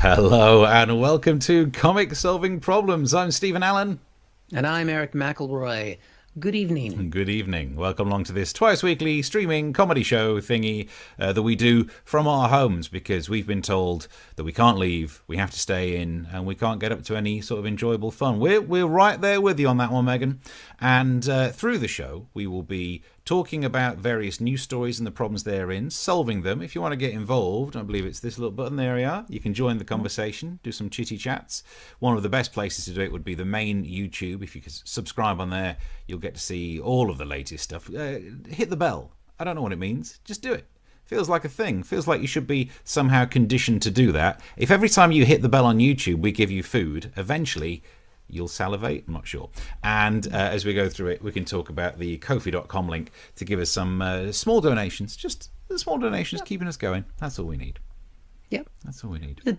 Hello and welcome to Comic Solving Problems. I'm Stephen Allen. And I'm Eric McElroy. Good evening. Good evening. Welcome along to this twice weekly streaming comedy show thingy that we do from our homes because we've been told that we can't leave, we have to stay in, and we can't get up to any sort of enjoyable fun. We're right there with you on that one, Megan. And through the show, we will be talking about various news stories and the problems therein, solving them. If you want to get involved, I believe it's this little button, there you are. You can join the conversation, do some chitty chats. One of the best places to do it would be the main YouTube. If you could subscribe on there, you'll get to see all of the latest stuff. Hit the bell. I don't know what it means. Just do it. Feels like a thing. Feels like you should be somehow conditioned to do that. If every time you hit the bell on YouTube we give you food, eventually you'll salivate. I'm not sure. And as we go through it, we can talk about the Ko-fi.com link to give us some small donations. Just the small donations, keeping us going. That's all we need. Yep. That's all we need.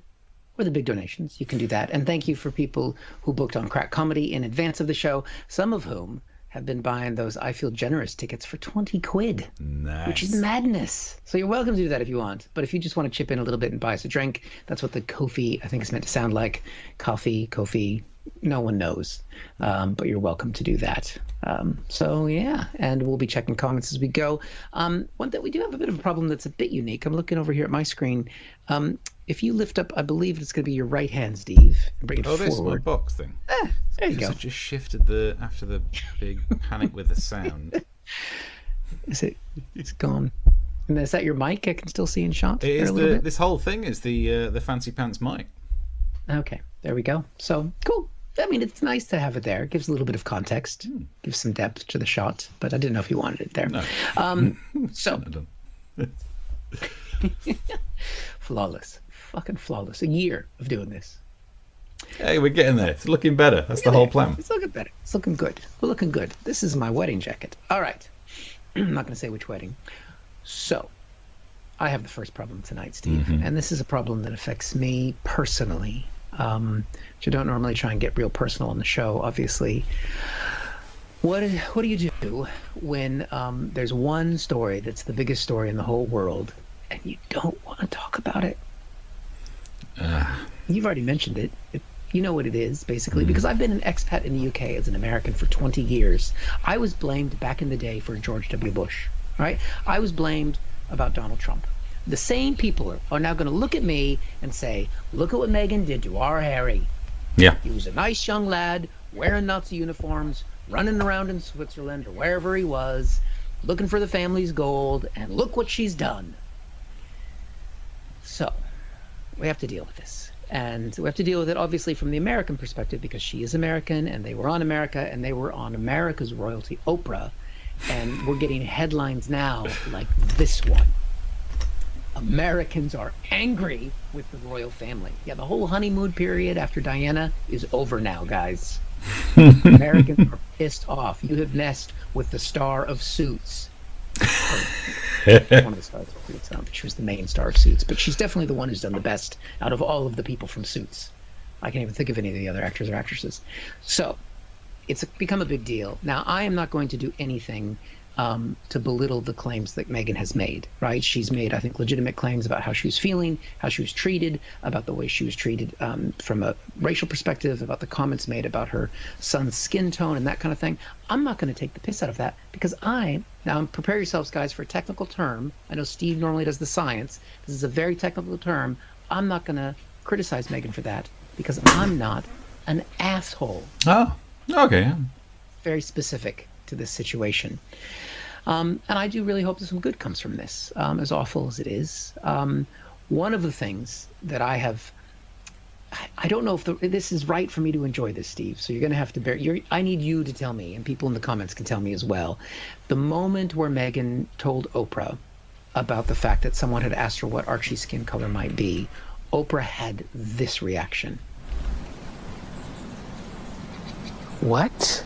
Or the big donations. You can do that. And thank you for people who booked on Crack Comedy in advance of the show, some of whom have been buying those I Feel Generous tickets for 20 quid, Nice. Which is madness. So you're welcome to do that if you want. But if you just want to chip in a little bit and buy us a drink, that's what the Ko-fi, I think, is meant to sound like. Coffee, Ko-fi. No one knows, but you're welcome to do that. So yeah, and we'll be checking comments as we go. One that we do have a bit of a problem that's a bit unique. I'm looking over here at my screen. If you lift up, I believe it's going to be your right hand, Steve, and bring it forward. Oh, this is my box thing. There you go. I just shifted after the big panic with the sound. It's gone. And is that your mic? I can still see in shot. It is this whole thing is the fancy pants mic. Okay, there we go. So cool. I mean, it's nice to have it there. It gives a little bit of context, gives some depth to the shot. But I didn't know if you wanted it there. No. So flawless, fucking flawless. A year of doing this. Hey, we're getting there. It's looking better. That's the whole plan. It's looking better. It's looking good. We're looking good. This is my wedding jacket. All right. I'm not going to say which wedding. So I have the first problem tonight, Steve, and this is a problem that affects me personally. Which I don't normally try and get real personal on the show, obviously. What do you do when there's one story that's the biggest story in the whole world and you don't want to talk about it? You've already mentioned it. You know what it is, basically, because I've been an expat in the UK as an American for 20 years. I was blamed back in the day for George W. Bush, right? I was blamed about Donald Trump. The same people are now going to look at me and say, look at what Meghan did to our Harry. Yeah. He was a nice young lad, wearing Nazi uniforms, running around in Switzerland or wherever he was, looking for the family's gold, and look what she's done. So, we have to deal with this. And we have to deal with it, obviously, from the American perspective, because she is American, and they were on America, and they were on America's royalty, Oprah. And we're getting headlines now like this one. Americans are angry with the royal family. Yeah, the whole honeymoon period after Diana is over now, guys. Americans are pissed off. You have messed with the star of Suits. One of the stars of Suits. I don't think she was the main star of Suits, but she's definitely the one who's done the best out of all of the people from Suits. I can't even think of any of the other actors or actresses. So it's become a big deal. Now, I am not going to do anything to belittle the claims that Meghan has made, right? She's made, I think, legitimate claims about how she was feeling, how she was treated, about the way she was treated from a racial perspective, about the comments made about her son's skin tone and that kind of thing. I'm not going to take the piss out of that because now prepare yourselves, guys, for a technical term. I know Steve normally does the science. This is a very technical term. I'm not going to criticize Meghan for that because I'm not an asshole. Oh, okay. Very specific to this situation. And I do really hope that some good comes from this, as awful as it is. One of the things that I don't know if this is right for me to enjoy this, Steve, so you're going to have to I need you to tell me, and people in the comments can tell me as well. The moment where Meghan told Oprah about the fact that someone had asked her what Archie's skin color might be, Oprah had this reaction. What?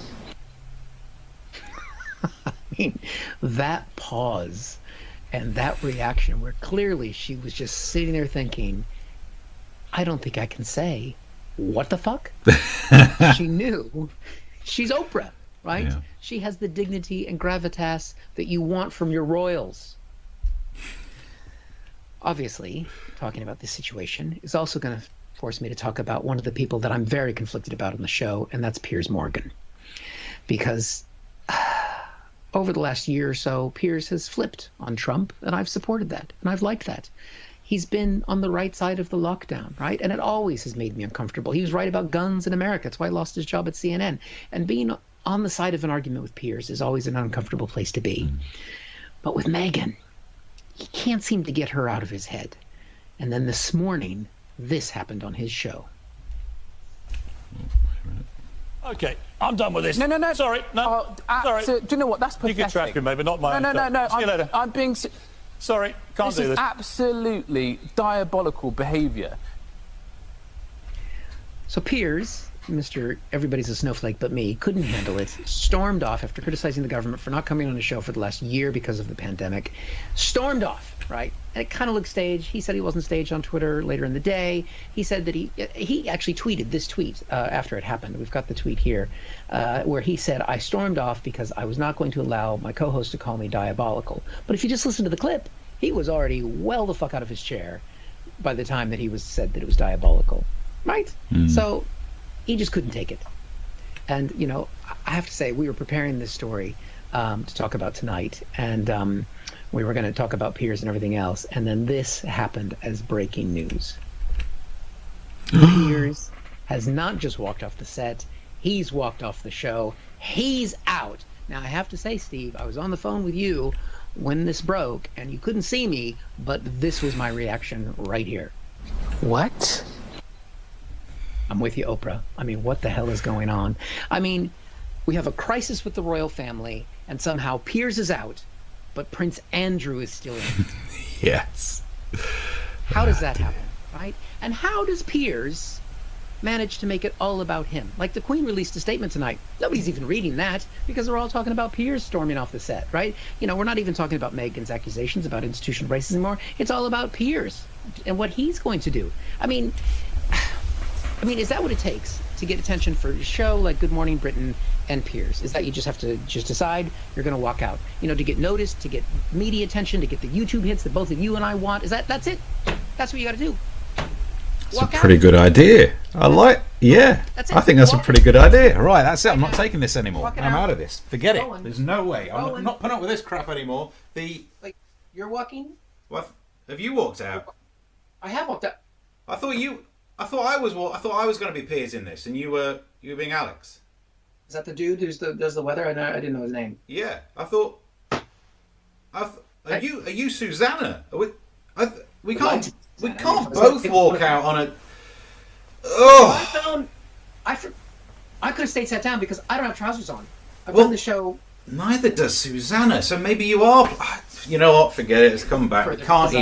I mean, that pause and that reaction where clearly she was just sitting there thinking, I don't think I can say, what the fuck? She knew. She's Oprah, right? Yeah. She has the dignity and gravitas that you want from your royals. Obviously, talking about this situation is also going to forced me to talk about one of the people that I'm very conflicted about on the show, and that's Piers Morgan. Because over the last year or so, Piers has flipped on Trump, and I've supported that, and I've liked that. He's been on the right side of the lockdown, right? And it always has made me uncomfortable. He was right about guns in America. That's why he lost his job at CNN. And being on the side of an argument with Piers is always an uncomfortable place to be. But with Meghan, he can't seem to get her out of his head. And then this morning, this happened on his show. Okay, I'm done with this. No. Sorry, no. Sorry. Do you know what? That's pathetic. You can track him, maybe not my. No. See you later. I'm being. Sorry, can't do This is this. absolutely diabolical behaviour. So Piers, Mr. Everybody's a Snowflake but me, couldn't handle it, stormed off after criticizing the government for not coming on the show for the last year because of the pandemic. Stormed off, right? And it kind of looked staged. He said he wasn't staged on Twitter later in the day. He said that he actually tweeted this tweet after it happened. We've got the tweet here, where he said, "I stormed off because I was not going to allow my co-host to call me diabolical." But if you just listen to the clip, he was already well the fuck out of his chair by the time that he was said that it was diabolical, right? So he just couldn't take it. And, you know, I have to say, we were preparing this story to talk about tonight, and we were going to talk about Piers and everything else, and then this happened as breaking news. Piers has not just walked off the set, he's walked off the show. He's out. Now, I have to say, Steve, I was on the phone with you when this broke, and you couldn't see me, but this was my reaction right here. What? I'm with you, Oprah. I mean, what the hell is going on? I mean, we have a crisis with the royal family, and somehow Piers is out, but Prince Andrew is still in. Yes. How does that happen, right? And how does Piers manage to make it all about him? Like, the Queen released a statement tonight. Nobody's even reading that because they're all talking about Piers storming off the set, right? You know, we're not even talking about Meghan's accusations about institutional racism anymore. It's all about Piers and what he's going to do. I mean, is that what it takes to get attention for a show like Good Morning Britain and Piers? Is that you just have to just decide you're going to walk out? You know, to get noticed, to get media attention, to get the YouTube hits that both of you and I want? That's it? That's what you got to do? It's a pretty good idea. Yeah. That's it. I think that's a pretty good idea. Right, that's it. I'm not taking this anymore. Walk it I'm out. out of this. Forget it. Going. There's no way. I'm Going. not putting up with this crap anymore. Like, you're walking? What? Have you walked out? I have walked out. I thought I was going to be Piers in this, and you were being Alex. Is that the dude who does the weather? I didn't know his name. Yeah, I thought. Are you Susanna? We can't both walk out on a. Oh. I could have stayed sat down because I don't have trousers on. I've Well- done the show. Neither does Susanna, so maybe you are. You know what? Forget it. It's come back. We can't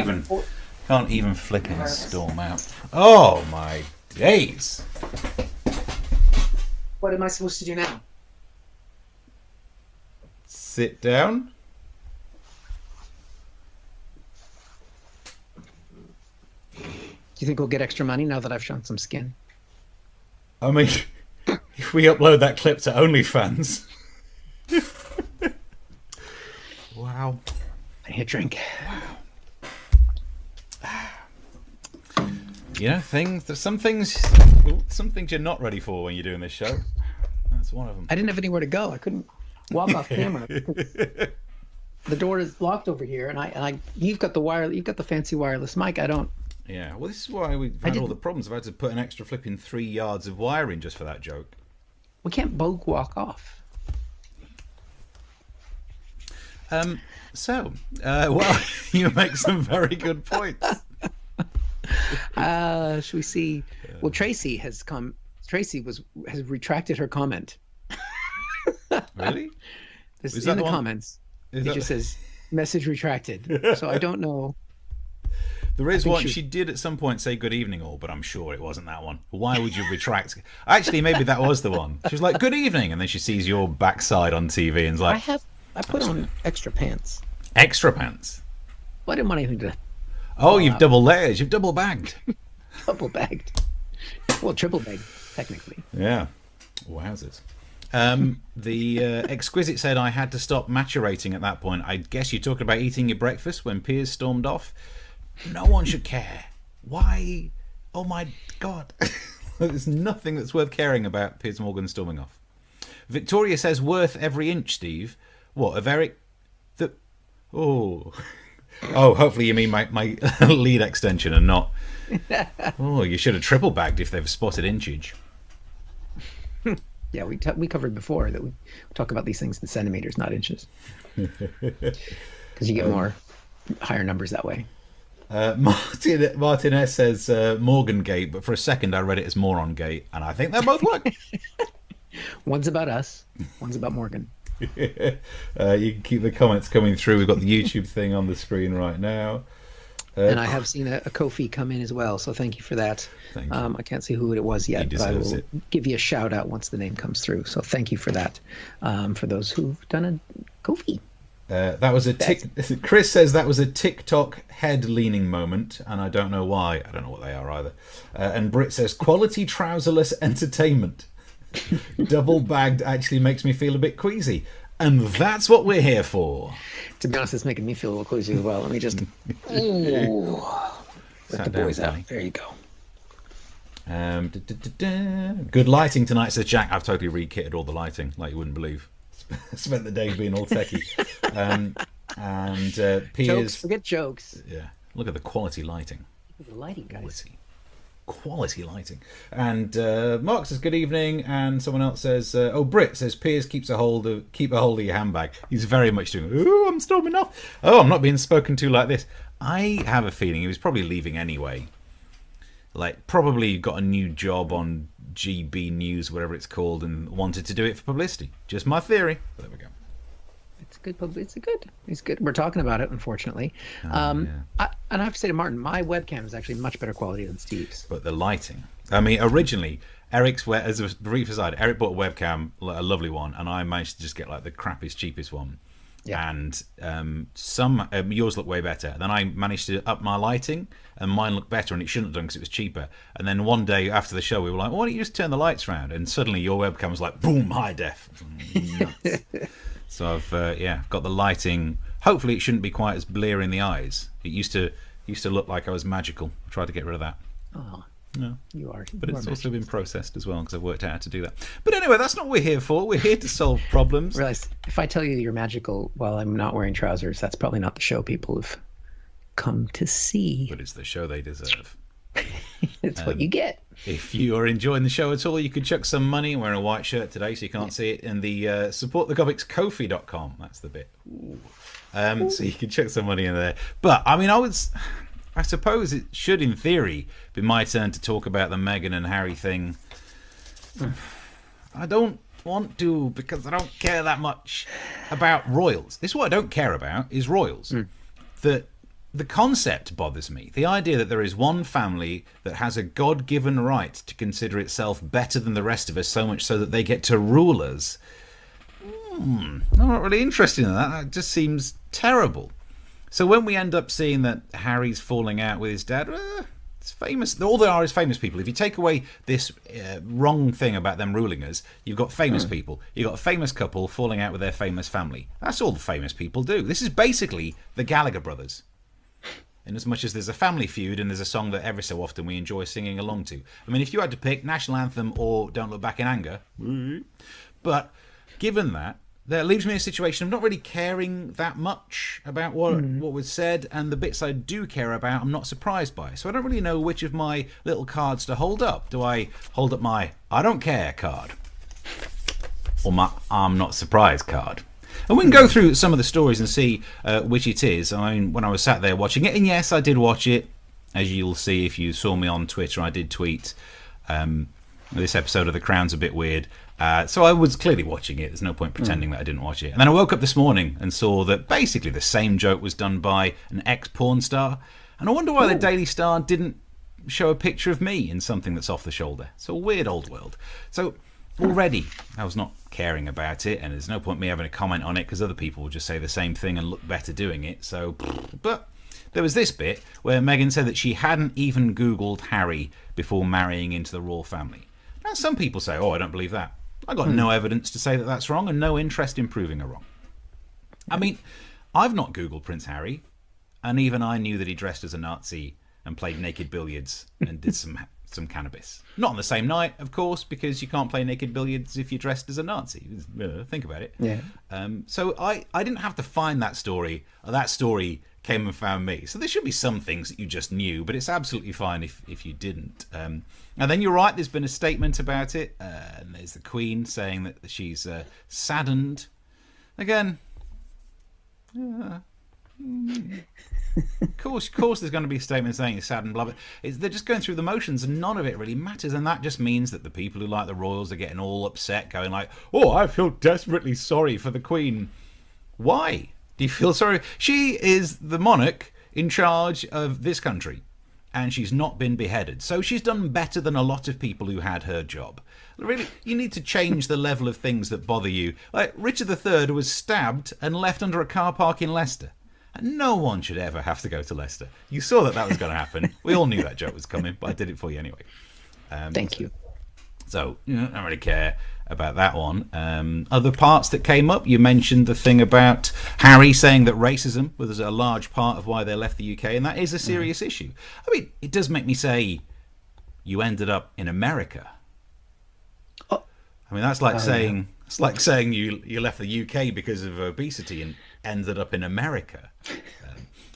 even flipping storm out. Oh my days! What am I supposed to do now? Sit down. Do you think we'll get extra money now that I've shown some skin? I mean, if we upload that clip to OnlyFans. Wow. I need a drink. You know, some things you're not ready for when you're doing this show. That's one of them. I didn't have anywhere to go. I couldn't walk off camera. The door is locked over here, and you've got the fancy wireless mic. I don't. Yeah, well, this is why we've had all the problems. I've had to put an extra flipping 3 yards of wire in just for that joke. We can't both walk off. Well, you make some very good points. Should we see? Well, Tracy has come. Tracy has retracted her comment. Really? This Is is that in the one? comments. Is It that- just says message retracted. So I don't know. There is think one. she- She did at some point say good evening all, but I'm sure it wasn't that one. Why would you retract? Actually, maybe that was the one. She was like, good evening. And then she sees your backside on TV and is like, I put on extra pants. extra pants. Well, I didn't want anything to Oh, you've double layers. You've double bagged. double bagged. Well, triple bagged, technically. Yeah. Wowzers. The Exquisite said I had to stop maturating at that point. I guess you're talking about eating your breakfast when Piers stormed off. No one should care. Why Oh my God. There's nothing that's worth caring about Piers Morgan storming off. Victoria says, worth every inch, Steve. What, of Eric? Oh, hopefully you mean my lead extension and not... Oh, you should have triple bagged if they've spotted inchage. Yeah, we covered before that we talk about these things in centimeters, not inches. Because you get more higher numbers that way. Martin S says Morgan Gate, but for a second I read it as Moron Gate, and I think they both work. One's about us, one's about Morgan. You can keep the comments coming through. We've got the YouTube thing on the screen right now. And I have seen a Ko-fi come in as well, so thank you for that. Thank you. I can't see who it was yet, but I will give you a shout out once the name comes through. So thank you for that. For those who've done a Ko-fi. That was Chris says that was a TikTok head leaning moment, and I don't know why. I don't know what they are either. And Britt says quality trouserless entertainment. Double bagged actually makes me feel a bit queasy, and that's what we're here for. To be honest, it's making me feel a little queasy as well. Let me just let the boys out. There you go. Good lighting tonight, says Jack. I've totally re-kitted all the lighting, like you wouldn't believe. Spent the day being all techie. And Piers, jokes, forget jokes. Yeah, look at the quality lighting. The lighting, guys. Quality lighting. And Mark says good evening, and someone else says Britt says Piers keep a hold of your handbag. He's very much doing, ooh, I'm storming off. Oh, I'm not being spoken to like this. I have a feeling he was probably leaving anyway. Like, probably got a new job on GB News, whatever it's called, and wanted to do it for publicity. Just my theory. There we go. It's good. It's good. We're talking about it, unfortunately. And I have to say to Martin, my webcam is actually much better quality than Steve's. But the lighting. I mean, originally, as a brief aside, Eric bought a webcam, a lovely one, and I managed to just get like the crappiest, cheapest one. Yeah. And yours looked way better. Then I managed to up my lighting, and mine looked better, and it shouldn't have done because it was cheaper. And then one day after the show, we were like, why don't you just turn the lights around? And suddenly your webcam was like, boom, high def. Nuts. So I've got the lighting. Hopefully it shouldn't be quite as blear in the eyes. It used to look like I was magical. I tried to get rid of that. Oh, no, you are. But it's also been processed as well because I've worked out how to do that. But anyway, that's not what we're here for. We're here to solve problems. Realize if I tell you you're magical while I'm not wearing trousers, that's probably not the show people have come to see. But it's the show they deserve. It's what you get. If you are enjoying the show at all, you can chuck some money. I'm wearing a white shirt today, so you can't see it. In the support the comics Ko-fi.com. That's the bit. So you can chuck some money in there. But I mean, I suppose it should, in theory, be my turn to talk about the Meghan and Harry thing. I don't want to because I don't care that much about royals. This is what I don't care about is royals. The concept bothers me. The idea that there is one family that has a God-given right to consider itself better than the rest of us, so much so that they get to rule us. I'm not really interested in that. That just seems terrible. So when we end up seeing that Harry's falling out with his dad, it's famous. All there are is famous people. If you take away this wrong thing about them ruling us, you've got famous people. You've got a famous couple falling out with their famous family. That's all the famous people do. This is basically the Gallagher brothers. In as much as there's a family feud and there's a song that every so often we enjoy singing along to. I mean, if you had to pick National Anthem or Don't Look Back in Anger, but given that leaves me in a situation of not really caring that much about what was said, and the bits I do care about I'm not surprised by. So I don't really know which of my little cards to hold up. Do I hold up my I don't care card? Or my I'm not surprised card? And we can go through some of the stories and see which it is. I mean, when I was sat there watching it, and yes, I did watch it. As you'll see if you saw me on Twitter, I did tweet. This episode of The Crown's a bit weird. So I was clearly watching it. There's no point pretending that I didn't watch it. And then I woke up this morning and saw that basically the same joke was done by an ex-porn star. And I wonder why the Daily Star didn't show a picture of me in something that's off the shoulder. It's a weird old world. So already I was not caring about it, and there's no point me having a comment on it because other people will just say the same thing and look better doing it. So, but there was this bit where Meghan said that she hadn't even Googled Harry before marrying into the royal family. Now some people say, I don't believe that. I got no evidence to say that that's wrong and no interest in proving her wrong. I mean, I've not Googled Prince Harry, and even I knew that he dressed as a Nazi and played naked billiards and did some cannabis. Not on the same night, of course, because you can't play naked billiards if you're dressed as a Nazi. Think about it. Yeah. So I didn't have to find that story. That story came and found me. So there should be some things that you just knew, but it's absolutely fine if you didn't. And then you're right, there's been a statement about it. And there's the Queen saying that she's saddened. Again, Of course, there's going to be a statement saying it's sad and blah, blah. They're just going through the motions, and none of it really matters. And that just means that the people who like the royals are getting all upset, going like, "Oh, I feel desperately sorry for the Queen." Why do you feel sorry? She is the monarch in charge of this country, and she's not been beheaded, so she's done better than a lot of people who had her job. Really, you need to change the level of things that bother you. Like Richard III was stabbed and left under a car park in Leicester. No one should ever have to go to Leicester. You saw that was going to happen. We all knew that joke was coming, but I did it for you anyway. Thank you. So, I don't really care about that one. Other parts that came up, you mentioned the thing about Harry saying that racism was a large part of why they left the UK, and that is a serious issue. I mean, it does make me say, you ended up in America. Oh. I mean, that's like saying... It's like saying you left the UK because of obesity and ended up in America.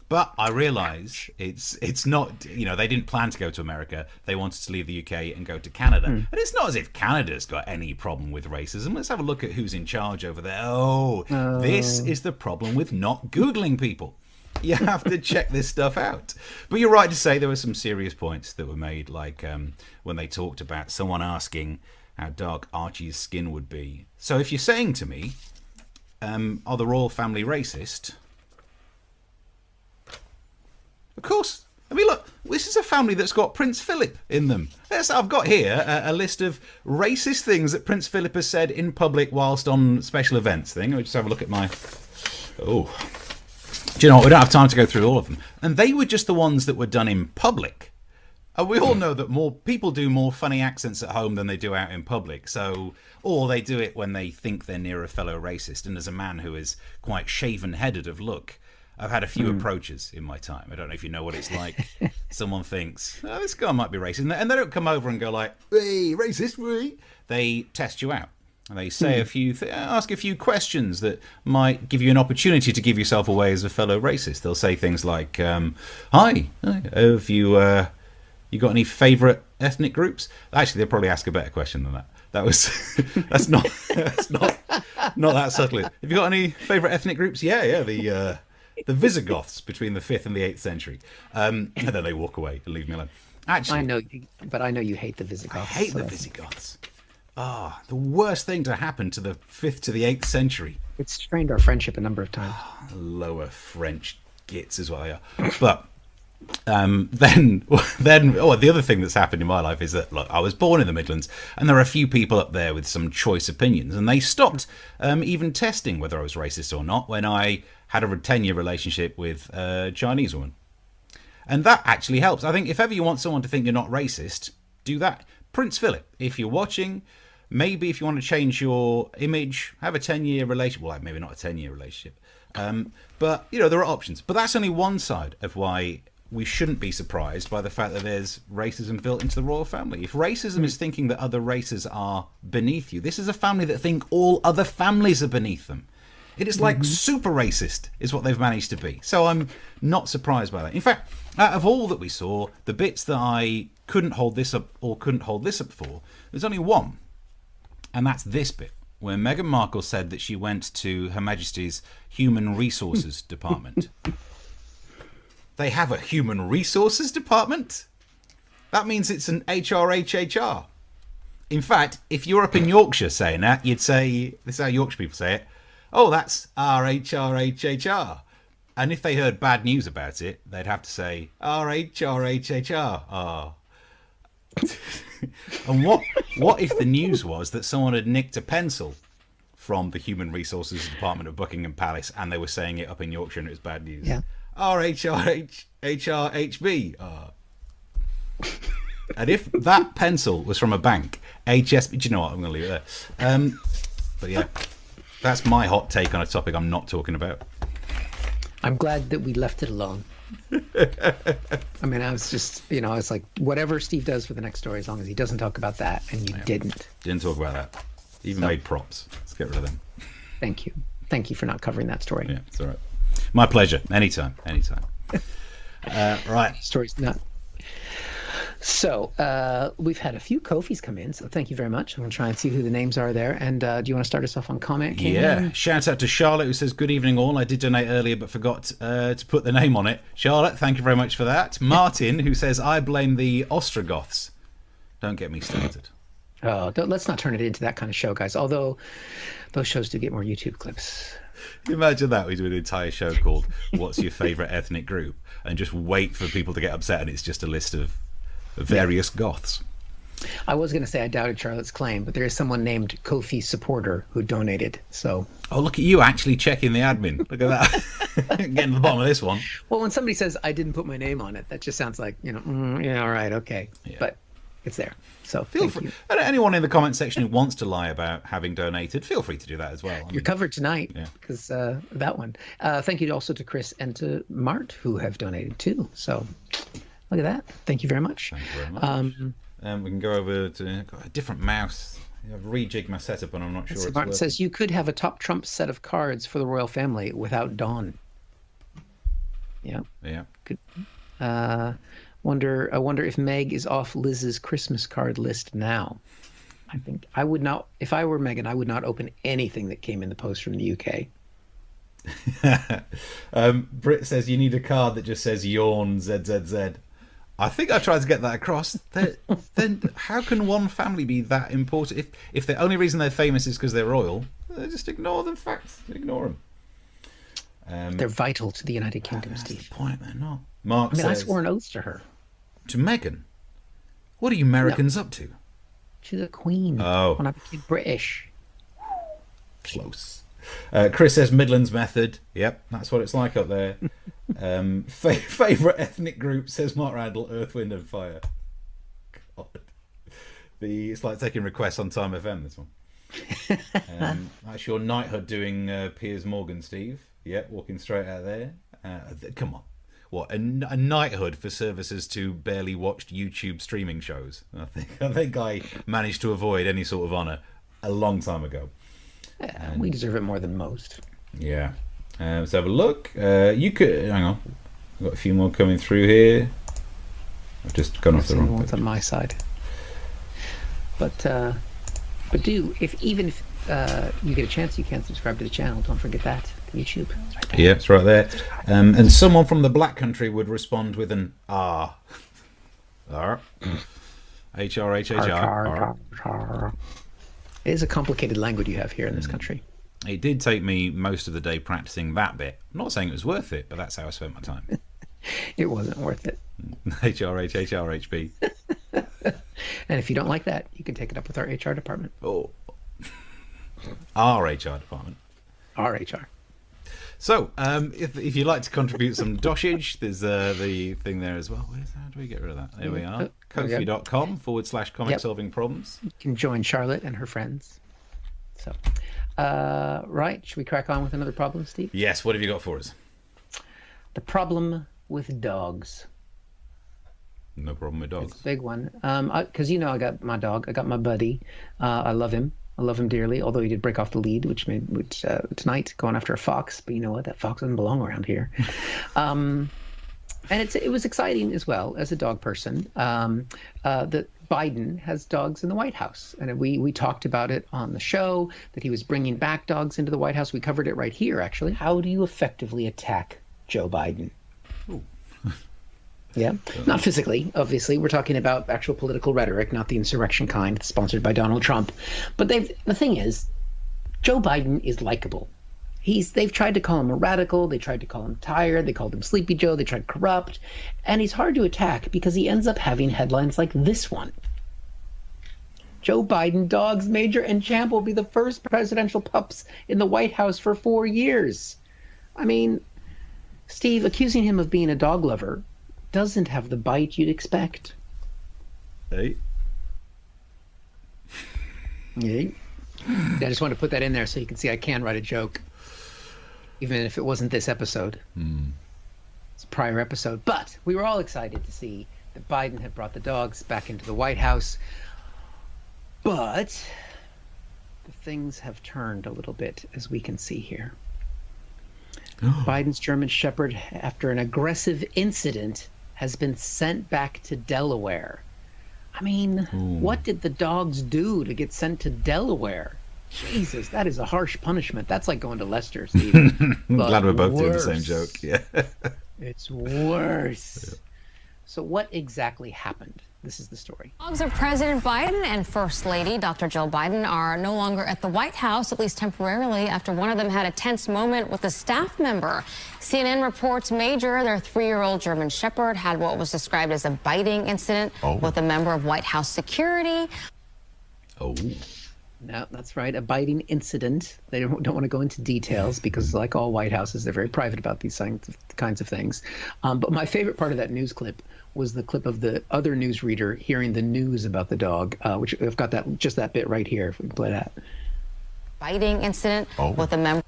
But I realise it's not, they didn't plan to go to America. They wanted to leave the UK and go to Canada. And it's not as if Canada's got any problem with racism. Let's have a look at who's in charge over there. This is the problem with not Googling people. You have to check this stuff out. But you're right to say there were some serious points that were made, like when they talked about someone asking how dark Archie's skin would be. So if you're saying to me, are the royal family racist? Of course. I mean, look, this is a family that's got Prince Philip in them. I've got here a list of racist things that Prince Philip has said in public whilst on special events thing. Let me just have a look at my... Oh. Do you know what? We don't have time to go through all of them. And they were just the ones that were done in public. And we all know that more people do more funny accents at home than they do out in public. So, or they do it when they think they're near a fellow racist. And as a man who is quite shaven-headed of look, I've had a few approaches in my time. I don't know if you know what it's like. Someone thinks, oh, this guy might be racist. And they don't come over and go like, hey, racist, right? They test you out. And they say ask a few questions that might give you an opportunity to give yourself away as a fellow racist. They'll say things like, hi, have you got any favourite ethnic groups? Actually, they'll probably ask a better question than that. That's not that subtle. Have you got any favourite ethnic groups? Yeah, the Visigoths between the 5th and the 8th century. And then they walk away and leave me alone. Actually, I know you hate the Visigoths. I hate the Visigoths. The worst thing to happen to the 5th to the 8th century. It's strained our friendship a number of times. Lower French gits is what they are. But then the other thing that's happened in my life is that, look, I was born in the Midlands, and there are a few people up there with some choice opinions, and they stopped even testing whether I was racist or not when I had a 10-year relationship with a Chinese woman. And that actually helps. I think if ever you want someone to think you're not racist, do that. Prince Philip, if you're watching, maybe if you want to change your image, have a 10-year relationship. Well, maybe not a 10-year relationship. But, there are options. But that's only one side of why we shouldn't be surprised by the fact that there's racism built into the royal family. If racism is thinking that other races are beneath you, this is a family that think all other families are beneath them. It is like super racist is what they've managed to be. So I'm not surprised by that. In fact, out of all that we saw, the bits that I couldn't hold this up for, there's only one. And that's this bit, where Meghan Markle said that she went to Her Majesty's Human Resources Department. They have a Human Resources Department? That means it's an HRHHR. In fact, if you're up in Yorkshire saying that, you'd say, this is how Yorkshire people say it, oh, that's RHRHHR. And if they heard bad news about it, they'd have to say RHRHHR. Oh. And what if the news was that someone had nicked a pencil from the Human Resources Department of Buckingham Palace and they were saying it up in Yorkshire and it was bad news? Yeah. RHRHHB. And if that pencil was from a bank, HSB, do you know what? I'm going to leave it there. But yeah, that's my hot take on a topic I'm not talking about. I'm glad that we left it alone. I mean, I was just, you know, it's like whatever Steve does for the next story, as long as he doesn't talk about that, and you didn't. Didn't talk about that. Even made props. Let's get rid of them. Thank you. Thank you for not covering that story. Yeah, it's all right. My pleasure. Anytime. Right. Story's not. So we've had a few Ko-fis come in, so thank you very much. I'm going to try and see who the names are there. And do you want to start us off on comment? Yeah. Shout out to Charlotte, who says, good evening all. I did donate earlier but forgot to put the name on it. Charlotte, thank you very much for that. Martin, who says, I blame the Ostrogoths. Don't get me started. Oh, let's not turn it into that kind of show, guys. Although those shows do get more YouTube clips. Imagine that. We do an entire show called What's Your Favourite Ethnic Group? And just wait for people to get upset, and it's just a list of various goths. I was going to say I doubted Charlotte's claim, but there is someone named Ko-fi supporter who donated. So. Oh, look at you actually checking the admin. Look at that. Getting to the bottom of this one. Well, when somebody says I didn't put my name on it, that just sounds like, you know, yeah, all right, okay. Yeah. But it's there. So feel free. And anyone in the comment section who wants to lie about having donated, feel free to do that as well. You're covered tonight because that one. Thank you also to Chris and to Mart who have donated too. So look at that. Thank you very much. Thank you very much. We can go over to a different mouse. I've rejigged my setup and I'm not sure it's Martin says you could have a top trump set of cards for the royal family without Dawn. Yeah. Yeah. Good. I wonder if Meg is off Liz's Christmas card list now. I think I would not. If I were Meghan, I would not open anything that came in the post from the UK. Britt says you need a card that just says yawn ZZZ. I think I tried to get that across. Then how can one family be that important? If the only reason they're famous is because they're royal, just ignore the facts. Ignore them. They're vital to the United Kingdom, Steve. That's the point. They're not. Mark says, I swore an oath to her. To Meghan? What are you Americans up to? She's a queen. Oh. When I became British. Close. Chris says Midlands method. Yep, that's what it's like up there. Favourite ethnic group, says Mark Randall, Earth, Wind and Fire. God. It's like taking requests on Time FM, this one. That's your knighthood doing Piers Morgan, Steve. Yep, walking straight out there. Come on. What, a knighthood for services to barely watched YouTube streaming shows? I think I managed to avoid any sort of honour a long time ago. Yeah, we deserve it more than most. Yeah. Let's have a look. You could hang on. I've got a few more coming through here. I've just gone off the wrong ones on my side. But do if you get a chance, you can subscribe to the channel. Don't forget that. YouTube. It's right there. Yeah, it's right there. And someone from the Black Country would respond with an R. R. HRHHR. It is a complicated language you have here in this country. It did take me most of the day practicing that bit. I'm not saying it was worth it, but that's how I spent my time. It wasn't worth it. HRHHRHB. And if you don't like that, you can take it up with our HR department. Oh. Our HR department. Our HR. So, if you'd like to contribute some doshage, there's the thing there as well. How do we get rid of that? There we are. Ko-fi.com/comic solving problems. You can join Charlotte and her friends. So, right. Should we crack on with another problem, Steve? Yes. What have you got for us? The problem with dogs. No problem with dogs. It's a big one. Because I got my dog. I got my buddy. I love him. I love him dearly, although he did break off the lead, which tonight going after a fox. But you know what? That fox doesn't belong around here. And it was exciting as well as a dog person that Biden has dogs in the White House, and we talked about it on the show that he was bringing back dogs into the White House. We covered it right here, actually. How do you effectively attack Joe Biden? Ooh. Yeah, not physically, obviously. We're talking about actual political rhetoric, not the insurrection kind sponsored by Donald Trump. But the thing is, Joe Biden is likable. They've tried to call him a radical. They tried to call him tired. They called him Sleepy Joe. They tried corrupt. And he's hard to attack because he ends up having headlines like this one. Joe Biden, dogs, Major and Champ will be the first presidential pups in the White House for 4 years. I mean, Steve, accusing him of being a dog lover doesn't have the bite you'd expect. Hey. Yeah. I just wanted to put that in there so you can see I can write a joke, even if it wasn't this episode. prior episode. But we were all excited to see that Biden had brought the dogs back into the White House. But the things have turned a little bit, as we can see here. Biden's German Shepherd, after an aggressive incident, has been sent back to Delaware. I mean, what did the dogs do to get sent to Delaware? Jesus, that is a harsh punishment. That's like going to Leicester, Stephen. I'm glad we're both doing the same joke. Yeah. It's worse. Yeah. So what exactly happened? This is the story. Dogs of President Biden and First Lady Dr. Jill Biden are no longer at the White House, at least temporarily, after one of them had a tense moment with a staff member. CNN reports Major, their 3-year-old German Shepherd, had what was described as a biting incident with a member of White House security. Oh. No, that's right. A biting incident. They don't want to go into details because, like all White Houses, they're very private about these kinds of things. But my favorite part of that news clip was the clip of the other newsreader hearing the news about the dog, which I've got just that bit right here. If we can play that. Biting incident with a member.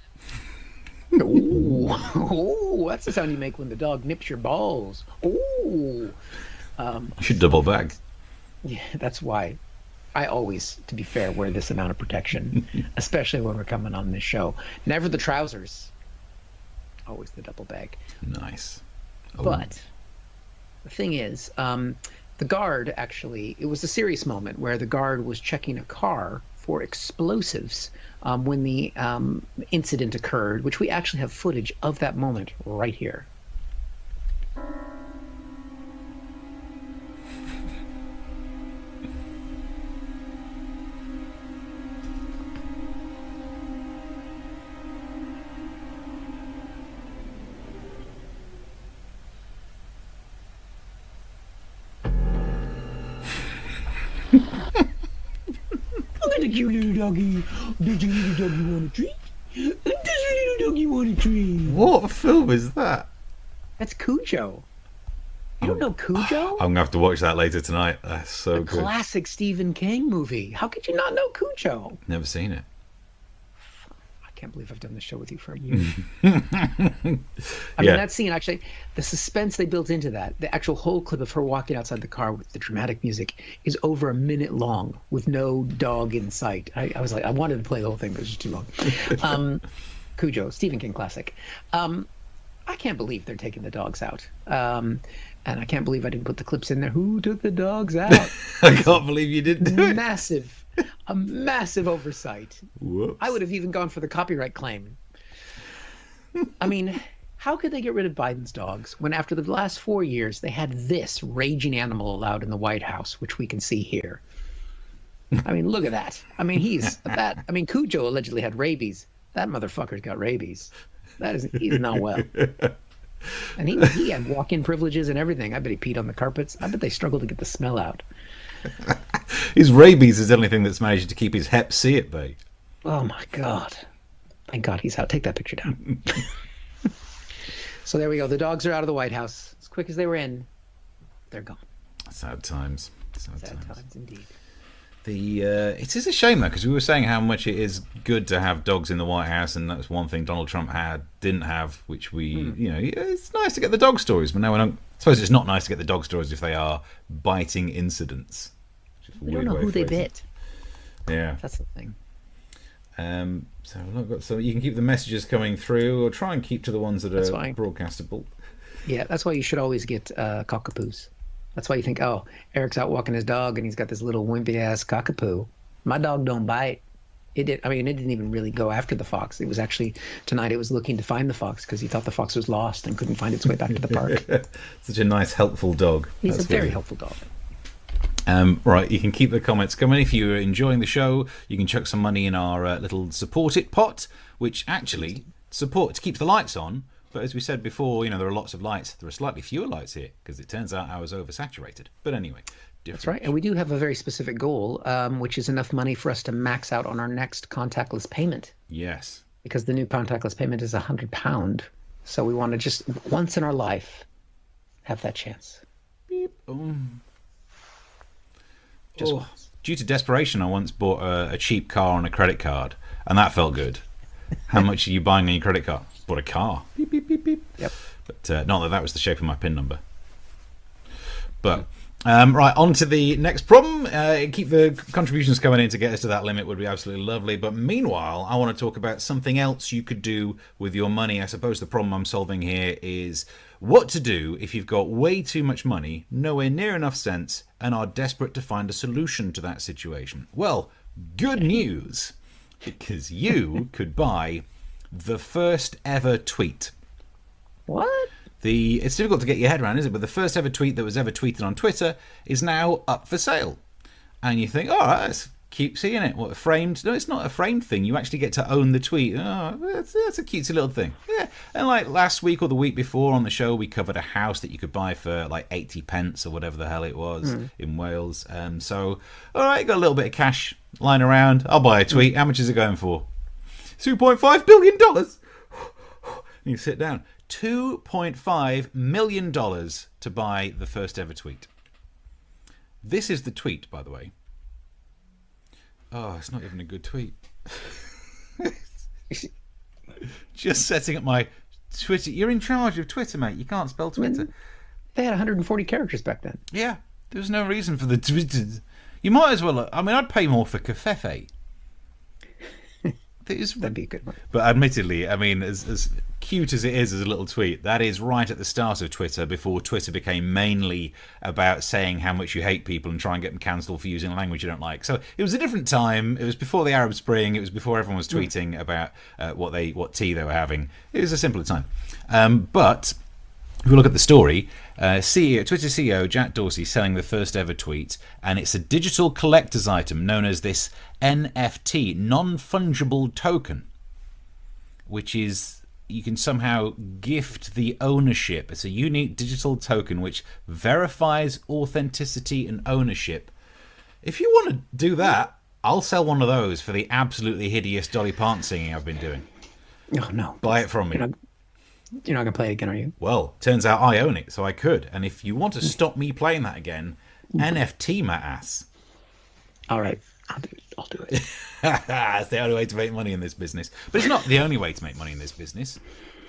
Oh, that's the sound you make when the dog nips your balls. Oh. You should double bag. Yeah, that's why. I always, to be fair, wear this amount of protection, especially when we're coming on this show. Never the trousers. Always the double bag. Nice. But the thing is, the guard actually, it was a serious moment where the guard was checking a car for explosives when the incident occurred, which we actually have footage of that moment right here. Look at the cute little doggy. Does your little doggy want a treat? Does your little doggy want a treat? What film is that? That's Cujo. You don't know Cujo? I'm going to have to watch that later tonight. That's so good. Classic Stephen King movie. How could you not know Cujo? Never seen it. I can't believe I've done this show with you for a year. I mean, that scene, actually, the suspense they built into that, the actual whole clip of her walking outside the car with the dramatic music is over a minute long with no dog in sight. I was like, I wanted to play the whole thing, but it was just too long. Cujo, Stephen King classic. I can't believe they're taking the dogs out. And I can't believe I didn't put the clips in there. Who took the dogs out? I can't believe you didn't do it. A massive oversight. Whoops. I would have even gone for the copyright claim. I mean, how could they get rid of Biden's dogs when after the last 4 years they had this raging animal allowed in the White House, which we can see here? I mean, look at that. I mean, Cujo allegedly had rabies. That motherfucker's got rabies. He's not well. And he had walk-in privileges and everything. I bet he peed on the carpets. I bet they struggled to get the smell out. His rabies is the only thing that's managed to keep his hep C at bay. Oh my God. Thank God he's out. Take that picture down. So there we go. The dogs are out of the White House. As quick as they were in, they're gone. Sad times. Sad times indeed. It is a shame though, because we were saying how much it is good to have dogs in the White House, and that's one thing Donald Trump didn't have, which it's nice to get the dog stories, but now I suppose it's not nice to get the dog stories if they are biting incidents. We don't know who they bit. Yeah, that's the thing. So you can keep the messages coming through, or try and keep to the ones that are broadcastable. Yeah, that's why you should always get cockapoos. That's why you think, oh, Eric's out walking his dog and he's got this little wimpy ass cockapoo. My dog don't bite. It didn't even really go after the fox. It was actually, tonight it was looking to find the fox because he thought the fox was lost and couldn't find its way back to the park. Such a nice, helpful dog. He's a very helpful dog. Right, you can keep the comments coming. If you're enjoying the show, you can chuck some money in our little support it pot, which actually keeps the lights on. But as we said before, there are lots of lights. There are slightly fewer lights here because it turns out I was oversaturated. But anyway, that's right. And we do have a very specific goal, which is enough money for us to max out on our next contactless payment. Yes. Because the new contactless payment is £100. So we want to just once in our life have that chance. Beep. Just once. Due to desperation, I once bought a cheap car on a credit card, and that felt good. How much are you buying on your credit card? Bought a car. Beep, beep, beep, beep. Yep. But not that that was the shape of my PIN number. But right, on to the next problem. Keep the contributions coming in to get us to that limit would be absolutely lovely. But meanwhile, I want to talk about something else you could do with your money. I suppose the problem I'm solving here is what to do if you've got way too much money, nowhere near enough sense, and are desperate to find a solution to that situation. Well, good news, because you could buy the first ever tweet. What? It's difficult to get your head around, is it? But the first ever tweet that was ever tweeted on Twitter is now up for sale. And you think, oh, that's cute seeing it. What, a framed? No, it's not a framed thing. You actually get to own the tweet. Oh, that's a cutesy little thing. Yeah. And like last week or the week before on the show, we covered a house that you could buy for like 80 pence or whatever the hell it was in Wales. So, all right, got a little bit of cash lying around. I'll buy a tweet. How much is it going for? $2.5 billion. You sit down. $2.5 million to buy the first ever tweet. This is the tweet, by the way. Oh, it's not even a good tweet. Just setting up my Twitter. You're in charge of Twitter, mate. You can't spell Twitter. They had 140 characters back then. Yeah, there's no reason for the Twitter. You might as well. I mean, I'd pay more for Cafefe. That'd be a good one. But admittedly, I mean, as cute as it is as a little tweet, that is right at the start of Twitter, before Twitter became mainly about saying how much you hate people and try and get them cancelled for using language you don't like. So it was a different time. It was before the Arab Spring. It was before everyone was tweeting about what tea they were having. It was a simpler time. But if we look at the story, Twitter CEO Jack Dorsey selling the first ever tweet, and it's a digital collector's item known as this NFT, non-fungible token, which is, you can somehow gift the ownership. It's a unique digital token which verifies authenticity and ownership. If you want to do that, I'll sell one of those for the absolutely hideous Dolly Parton singing I've been doing. Oh, no. Buy it from me. You're not going to play it again, are you? Well, turns out I own it, so I could. And if you want to stop me playing that again, NFT my ass. All right. I'll do it. That's the only way to make money in this business. But it's not the only way to make money in this business.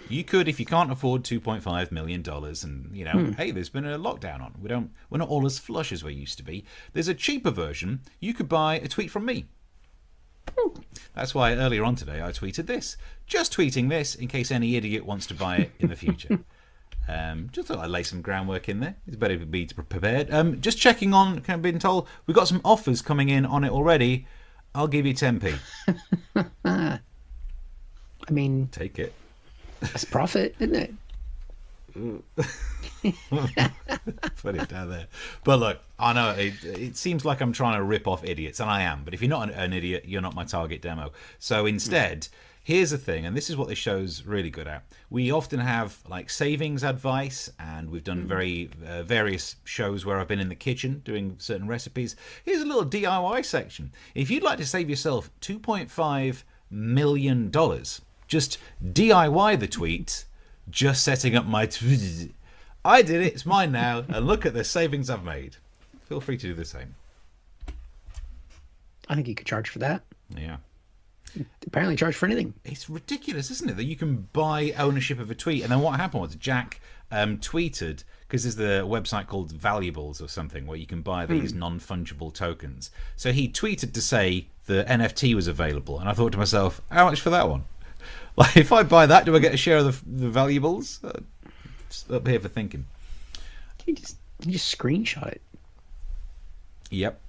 You could, if you can't afford $2.5 million and, you know, hey, there's been a lockdown on. We're not all as flush as we used to be. There's a cheaper version. You could buy a tweet from me. That's why earlier on today I tweeted this. Just tweeting this in case any idiot wants to buy it in the future. Just thought I'd lay some groundwork in there. It's better to be prepared. Just checking on, kind of been told, we've got some offers coming in on it already. I'll give you 10p. I mean, take it. That's profit, isn't it? Put it down there. But look, I know it seems like I'm trying to rip off idiots, and I am. But if you're not an idiot, you're not my target demo. So instead, here's the thing, and this is what this show's really good at. We often have like savings advice, and we've done very various shows where I've been in the kitchen doing certain recipes. Here's a little DIY section. If you'd like to save yourself $2.5 million, just DIY the tweet. Just setting up my I did it, it's mine now, and look at the savings I've made. Feel free to do the same. I think you could charge for that. Yeah. Apparently charge for anything. It's ridiculous, isn't it, that you can buy ownership of a tweet. And then what happened was Jack tweeted, because there's the website called Valuables or something where you can buy these non-fungible tokens. So he tweeted to say the NFT was available, and I thought to myself, how much for that one? Like, if I buy that, do I get a share of the valuables? Just up here for thinking. You just screenshot it. Yep.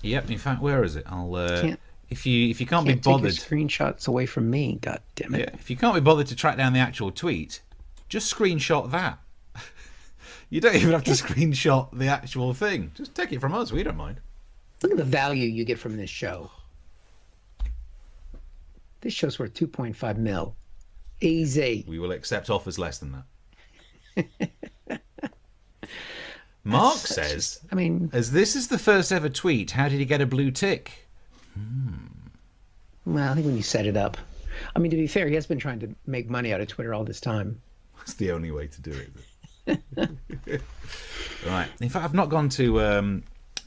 In fact, where is it? I'll. Can't, if you can't be bothered, take your screenshots away from me. God damn it. Yeah. If you can't be bothered to track down the actual tweet, just screenshot that. You don't even have to screenshot the actual thing. Just take it from us. We don't mind. Look at the value you get from this show. This show's worth 2.5 mil. Easy. We will accept offers less than that. Mark says, I mean, as this is the first ever tweet, how did he get a blue tick? Well, I think when you set it up. I mean, to be fair, he has been trying to make money out of Twitter all this time. That's the only way to do it. Right. In fact, I've not gone to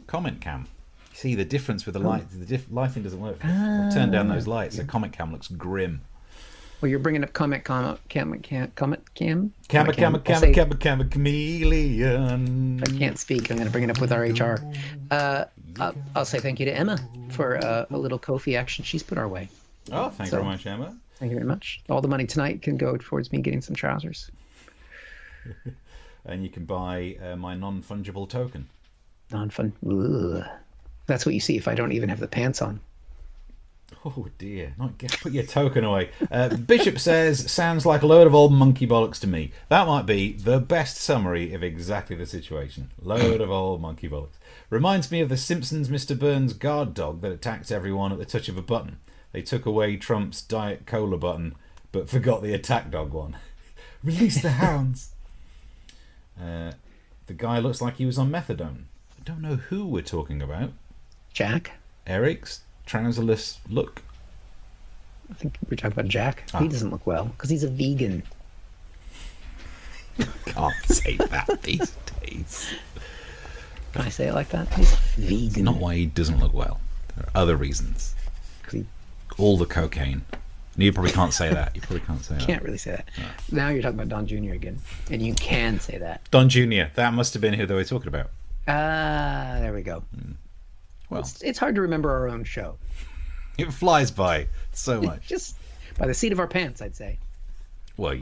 comment cam. See the difference with the light. The lighting doesn't work. I've turned down those lights. The comment cam looks grim. Well, you're bringing up comment, chameleon. I can't speak. I'm going to bring it up with our HR. I'll say thank you to Emma for a little Ko-fi action she's put our way. Oh, thank you very much, Emma. Thank you very much. All the money tonight can go towards me getting some trousers. And you can buy my non-fungible token. Non-fun. Ugh. That's what you see if I don't even have the pants on. Oh dear, put your token away. Bishop says, sounds like a load of old monkey bollocks to me. That might be the best summary of exactly the situation. Load of old monkey bollocks. Reminds me of the Simpsons Mr. Burns guard dog that attacked everyone at the touch of a button. They took away Trump's Diet Cola button, but forgot the attack dog one. Release the hounds. The guy looks like he was on methadone. I don't know who we're talking about. Jack? Eric's trouserless look. I think we're talking about Jack. He doesn't look well because he's a vegan. Can't say that these days. Can I say it like that? He's vegan. Not why he doesn't look well. There are other reasons. All the cocaine. You probably can't say that. You probably can't say that. Can't really say that. No. Now you're talking about Don Jr. again, and you can say that. Don Jr. That must have been who they were talking about. There we go. Well, it's hard to remember our own show. It flies by so much. Just by the seat of our pants, I'd say. Well,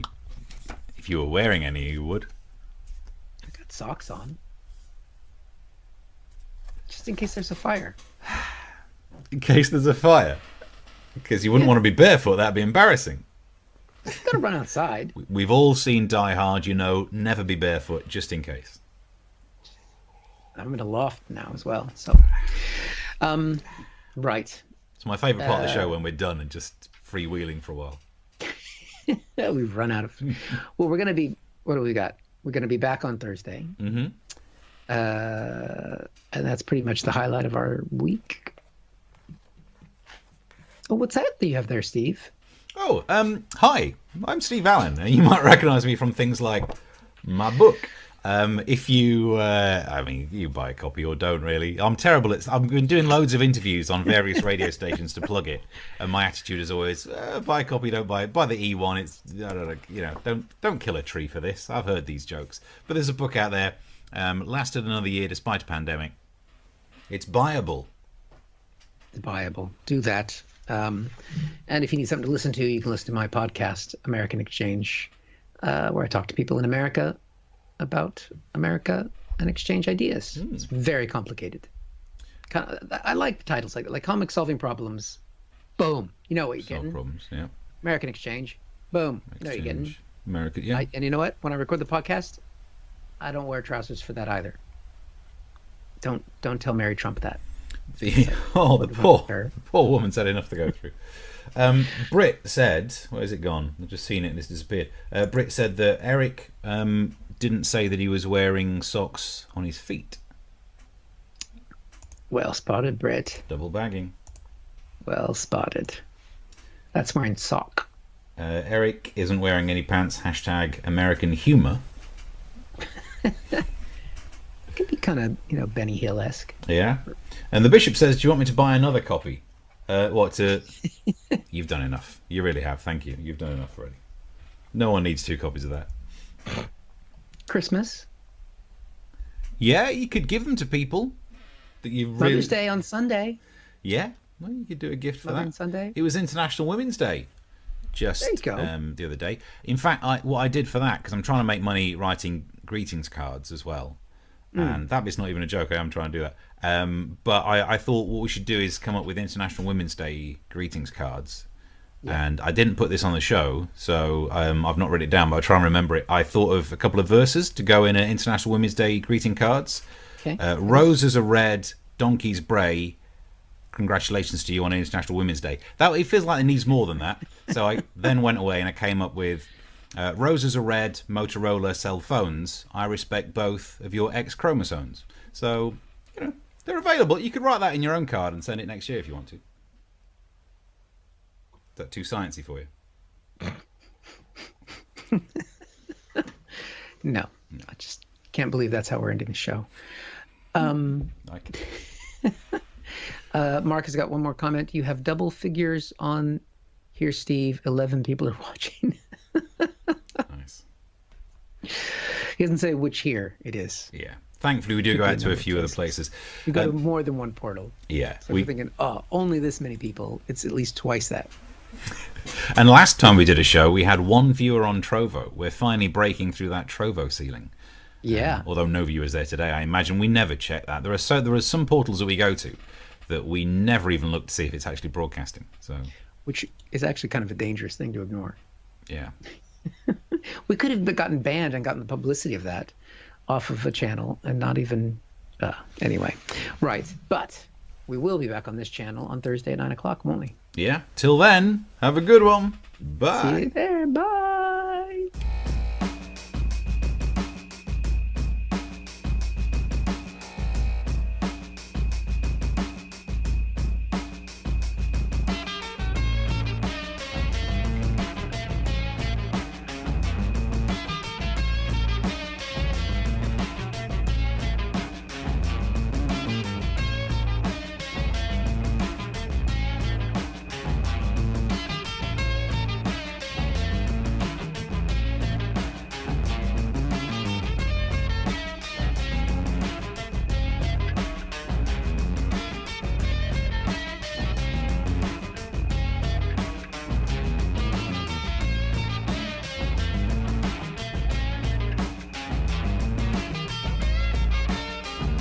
if you were wearing any, you would. I got socks on. Just in case there's a fire. In case there's a fire? Because you wouldn't want to be barefoot, that'd be embarrassing. You've got to run outside. We've all seen Die Hard, never be barefoot, just in case. I'm in a loft now as well, so... right. It's my favourite part of the show when we're done and just freewheeling for a while. We've run out of... Well, we're going to be... What do we got? We're going to be back on Thursday. Mm-hmm. And that's pretty much the highlight of our week. Oh, what's that you have there, Steve? Oh, hi. I'm Steve Allen, and you might recognise me from things like my book. If you, you buy a copy or don't really. I'm terrible at. I've been doing loads of interviews on various radio stations to plug it, and my attitude is always buy a copy, don't buy it. Buy the E1. It's I don't know, don't kill a tree for this. I've heard these jokes, but there's a book out there. Lasted another year despite a pandemic. It's buyable. It's buyable. Do that. And if you need something to listen to, you can listen to my podcast, American Exchange, where I talk to people in America about America and exchange ideas. It's very complicated. I like titles like that, like Comic Solving Problems. Boom. You know what you're getting. Problems, yeah. American Exchange. Boom. You know what you're getting. America, yeah. And you know what? When I record the podcast, I don't wear trousers for that either. Don't tell Mary Trump that. The poor woman's had enough to go through. Britt said, where has it gone? I've just seen it and it's disappeared. Britt said that Eric didn't say that he was wearing socks on his feet. Well spotted, Britt. Double bagging. Well spotted. That's wearing sock. Eric isn't wearing any pants. # American humor. Could be kind of, Benny Hill-esque. Yeah. And the bishop says, do you want me to buy another copy? You've done enough. You really have. Thank you. You've done enough already. No one needs 2 copies of that. Christmas. Yeah, you could give them to people that you really... Mother's Day on Sunday. Yeah. Well, you could do a gift for that. Sunday. It was International Women's Day just the other day. In fact, what I did for that, because I'm trying to make money writing greetings cards as well. And that bit's not even a joke. I am trying to do that. But I thought what we should do is come up with International Women's Day greetings cards. Yeah. And I didn't put this on the show, so I've not written it down, but I'll try and remember it. I thought of a couple of verses to go in International Women's Day greeting cards. Okay. Roses are red, donkeys bray. Congratulations to you on International Women's Day. It feels like it needs more than that. So I then went away and I came up with roses are red, Motorola cell phones. I respect both of your X chromosomes. So, they're available. You could write that in your own card and send it next year if you want to. Is that too sciencey for you? No. I just can't believe that's how we're ending the show. I can. Mark has got one more comment. You have double figures on Here's Steve. 11 people are watching. Nice. He doesn't say which here it is. Yeah. Thankfully, we do go out to a few other places. You go to more than one portal. Yeah. So we're thinking, oh, only this many people. It's at least twice that. And last time we did a show, we had one viewer on Trovo. We're finally breaking through that Trovo ceiling. Yeah. Although no viewers there today, I imagine we never check that. There are some portals that we go to that we never even look to see if it's actually broadcasting. So, which is actually kind of a dangerous thing to ignore. Yeah. We could have gotten banned and gotten the publicity of that off of a channel and not even anyway. Right. But we will be back on this channel on Thursday at 9 o'clock, won't we? Yeah. Till then, have a good one. Bye. See you there. Bye.